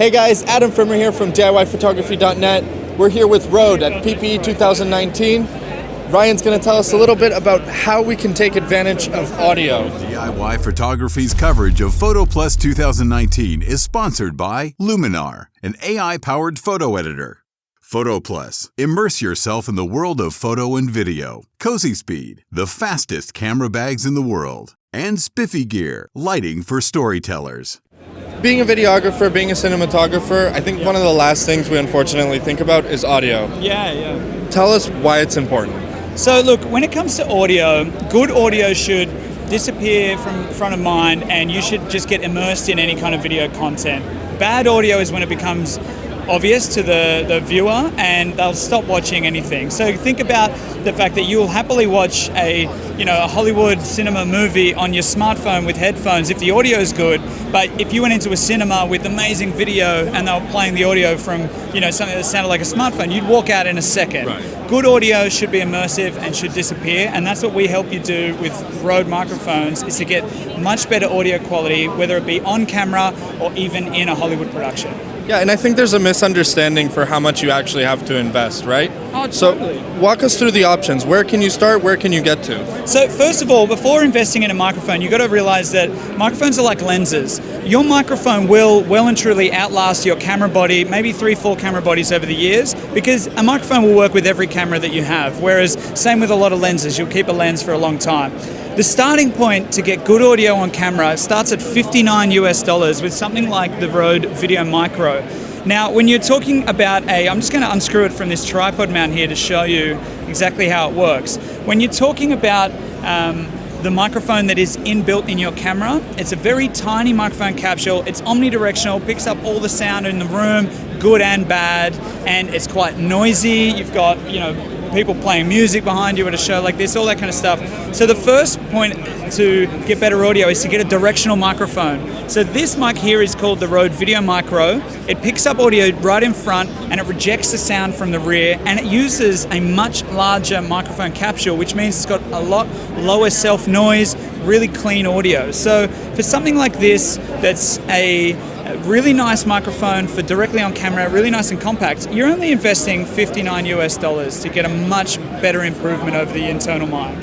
Hey guys, Adam Firmer here from DIYPhotography.net. We're here with Rode at PPE 2019. Ryan's going to tell us a little bit about how we can take advantage of audio. DIY Photography's coverage of PhotoPlus 2019 is sponsored by Luminar, an AI-powered photo editor. PhotoPlus, immerse yourself in the world of photo and video. Cozy Speed, the fastest camera bags in the world. And Spiffy Gear, lighting for storytellers. Being a videographer, being a cinematographer, I think one of the last things we unfortunately think about is audio. Yeah. Tell us why it's important. So look, when it comes to audio, good audio should disappear from front of mind and you should just get immersed in any kind of video content. Bad audio is when it becomes obvious to the viewer and they'll stop watching anything. So think about the fact that you will happily watch a Hollywood cinema movie on your smartphone with headphones if the audio is good, but if you went into a cinema with amazing video and they were playing the audio from something that sounded like a smartphone, you'd walk out in a second. Right. Good audio should be immersive and should disappear, and that's what we help you do with Rode microphones, is to get much better audio quality, whether it be on camera or even in a Hollywood production. Yeah, and I think there's a misunderstanding for how much you actually have to invest, right? Oh, totally. So walk us through the options. Where can you start? Where can you get to? So first of all, before investing in a microphone, you've got to realize that microphones are like lenses. Your microphone will well and truly outlast your camera body, maybe 3-4 camera bodies over the years, because a microphone will work with every camera that you have, whereas same with a lot of lenses, you'll keep a lens for a long time. The starting point to get good audio on camera starts at $59 with something like the Rode Videomic Go. Now, when you're talking about I'm just going to unscrew it from this tripod mount here to show you exactly how it works. When you're talking about the microphone that is inbuilt in your camera, it's a very tiny microphone capsule. It's omnidirectional, picks up all the sound in the room, good and bad, and it's quite noisy. You've got, people playing music behind you at a show like this, all that kind of stuff. So the first point to get better audio is to get a directional microphone. So this mic here is called the Rode Videomic Go. It picks up audio right in front and it rejects the sound from the rear, and it uses a much larger microphone capsule, which means it's got a lot lower self-noise, really clean audio. So for something like this, that's a really nice microphone for directly on camera, really nice and compact, you're only investing $59 to get a much better improvement over the internal mic.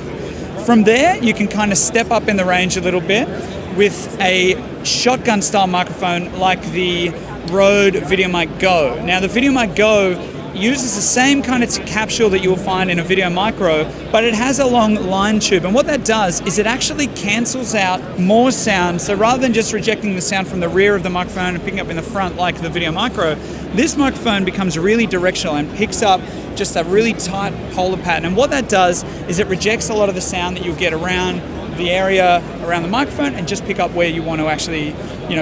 From there, you can kind of step up in the range a little bit with a shotgun style microphone like the Rode Videomic Go. Now the Videomic Go uses the same kind of capsule that you will find in a Videomic Pro, but it has a long line tube, and what that does is it actually cancels out more sound. So rather than just rejecting the sound from the rear of the microphone and picking up in the front like the Videomic Pro, this microphone becomes really directional and picks up just a really tight polar pattern, and what that does is it rejects a lot of the sound that you'll get around the area around the microphone and just pick up where you want to actually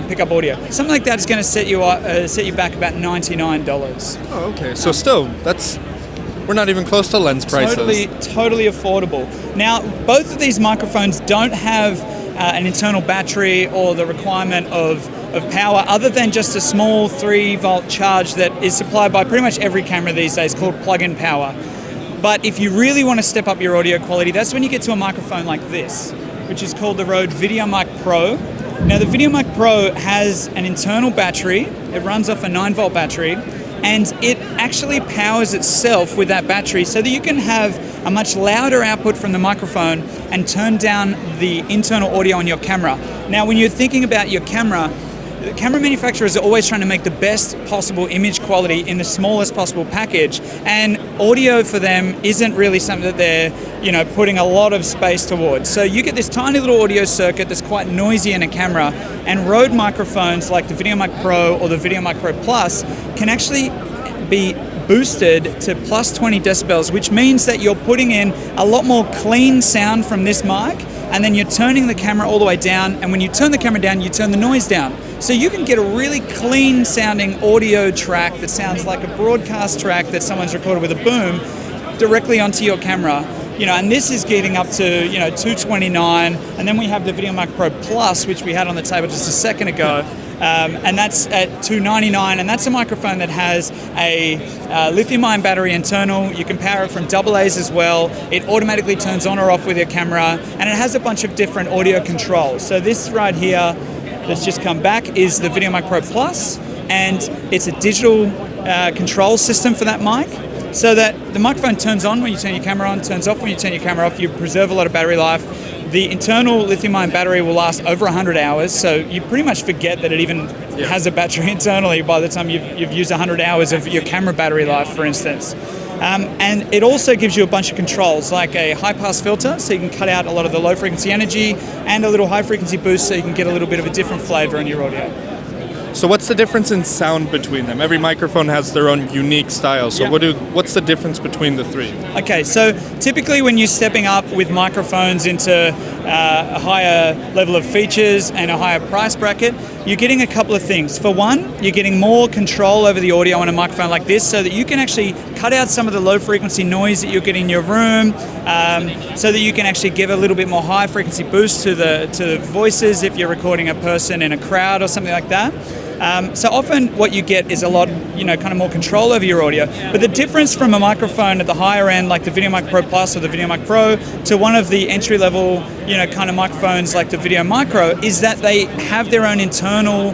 pick up audio. Something like that is going to set you back about $99. Oh, okay. So still, we're not even close to lens prices. Totally affordable. Now, both of these microphones don't have an internal battery or the requirement of power other than just a small 3-volt charge that is supplied by pretty much every camera these days, called plug-in power. But if you really want to step up your audio quality, that's when you get to a microphone like this, which is called the Rode Videomic Pro. Now the Videomic Pro has an internal battery. It runs off a 9-volt battery, and it actually powers itself with that battery so that you can have a much louder output from the microphone and turn down the internal audio on your camera. Now when you're thinking about your camera manufacturers are always trying to make the best possible image quality in the smallest possible package, and audio for them isn't really something that they're putting a lot of space towards. So you get this tiny little audio circuit that's quite noisy in a camera, and Rode microphones like the Videomic Pro or the Videomic Pro Plus can actually be boosted to plus 20 decibels, which means that you're putting in a lot more clean sound from this mic, and then you're turning the camera all the way down, and when you turn the camera down, you turn the noise down. So you can get a really clean sounding audio track that sounds like a broadcast track that someone's recorded with a boom directly onto your camera. And this is getting up to $229, and then we have the Videomic Pro Plus, which we had on the table just a second ago, and that's at $299, and that's a microphone that has a lithium-ion battery internal. You can power it from AA's as well. It automatically turns on or off with your camera, and it has a bunch of different audio controls. So this right here that's just come back is the Videomic Pro Plus. and it's a digital control system for that mic, so that the microphone turns on when you turn your camera on, turns off when you turn your camera off. You preserve a lot of battery life. The internal lithium-ion battery will last over 100 hours, so you pretty much forget that it even has a battery internally by the time you've used 100 hours of your camera battery life, for instance. And it also gives you a bunch of controls, like a high-pass filter, so you can cut out a lot of the low-frequency energy, and a little high-frequency boost, so you can get a little bit of a different flavor in your audio. So what's the difference in sound between them? Every microphone has their own unique style. So what's the difference between the three? Okay, so typically when you're stepping up with microphones into a higher level of features and a higher price bracket, you're getting a couple of things. For one, you're getting more control over the audio on a microphone like this, so that you can actually cut out some of the low frequency noise that you're getting in your room, so that you can actually give a little bit more high frequency boost to the voices if you're recording a person in a crowd or something like that. So often what you get is a lot, kind of more control over your audio. But the difference from a microphone at the higher end, like the Videomic Pro Plus or the Videomic Pro, to one of the entry-level, kind of microphones like the Videomic Pro, is that they have their own internal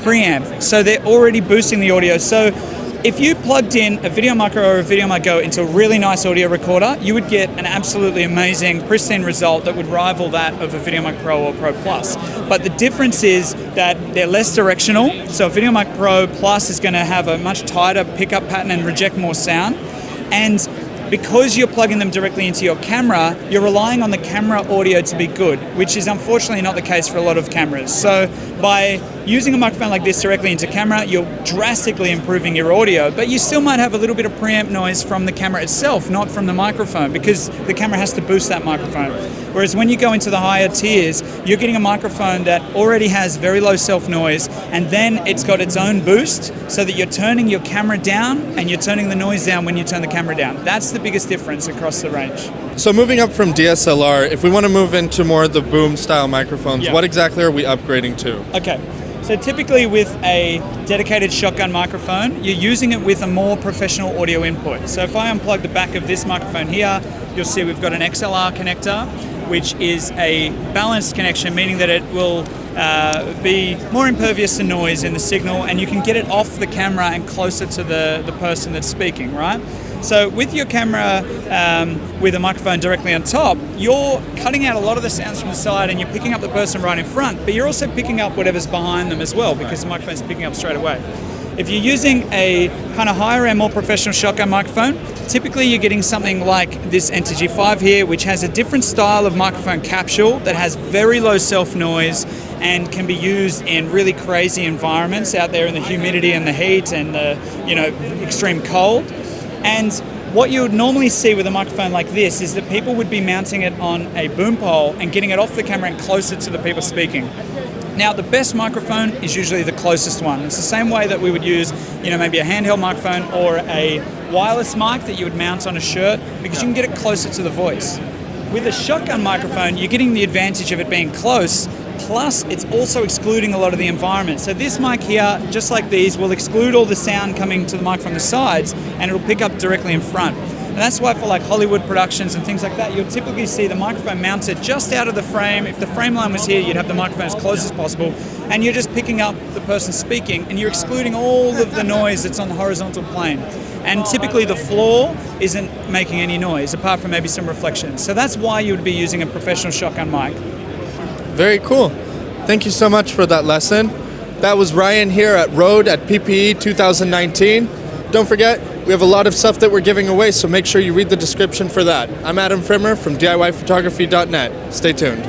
preamp. So they're already boosting the audio. So if you plugged in a Videomic Pro or a Videomic Go into a really nice audio recorder, you would get an absolutely amazing, pristine result that would rival that of a Videomic Pro or Pro Plus. But the difference is that they're less directional. So a Videomic Pro Plus is going to have a much tighter pickup pattern and reject more sound. And because you're plugging them directly into your camera, you're relying on the camera audio to be good, which is unfortunately not the case for a lot of cameras. So by using a microphone like this directly into camera, you're drastically improving your audio, but you still might have a little bit of preamp noise from the camera itself, not from the microphone, because the camera has to boost that microphone. Whereas when you go into the higher tiers, you're getting a microphone that already has very low self-noise, and then it's got its own boost, so that you're turning your camera down and you're turning the noise down when you turn the camera down. That's the biggest difference across the range. So moving up from DSLR, if we want to move into more of the boom style microphones, what exactly are we upgrading to? Okay. So typically with a dedicated shotgun microphone, you're using it with a more professional audio input. So if I unplug the back of this microphone here, you'll see we've got an XLR connector, which is a balanced connection, meaning that it will be more impervious to noise in the signal, and you can get it off the camera and closer to the person that's speaking, right? So with your camera, with a microphone directly on top, you're cutting out a lot of the sounds from the side, and you're picking up the person right in front, but you're also picking up whatever's behind them as well, because the microphone's picking up straight away. If you're using a kind of higher end, more professional shotgun microphone, typically you're getting something like this NTG5 here, which has a different style of microphone capsule that has very low self-noise and can be used in really crazy environments out there in the humidity and the heat and the extreme cold. And what you would normally see with a microphone like this is that people would be mounting it on a boom pole and getting it off the camera and closer to the people speaking. Now, the best microphone is usually the closest one. It's the same way that we would use, maybe a handheld microphone or a wireless mic that you would mount on a shirt, because you can get it closer to the voice. With a shotgun microphone, you're getting the advantage of it being close, plus it's also excluding a lot of the environment. So this mic here, just like these, will exclude all the sound coming to the mic from the sides, and it'll pick up directly in front. And that's why for like Hollywood productions and things like that, you'll typically see the microphone mounted just out of the frame. If the frame line was here, you'd have the microphone as close as possible, and you're just picking up the person speaking, and you're excluding all of the noise that's on the horizontal plane. And typically the floor isn't making any noise, apart from maybe some reflections. So that's why you would be using a professional shotgun mic. Very cool. Thank you so much for that lesson. That was Ryan here at Rode at PPE 2019. Don't forget, we have a lot of stuff that we're giving away, so make sure you read the description for that. I'm Adam Frimmer from DIYPhotography.net. Stay tuned.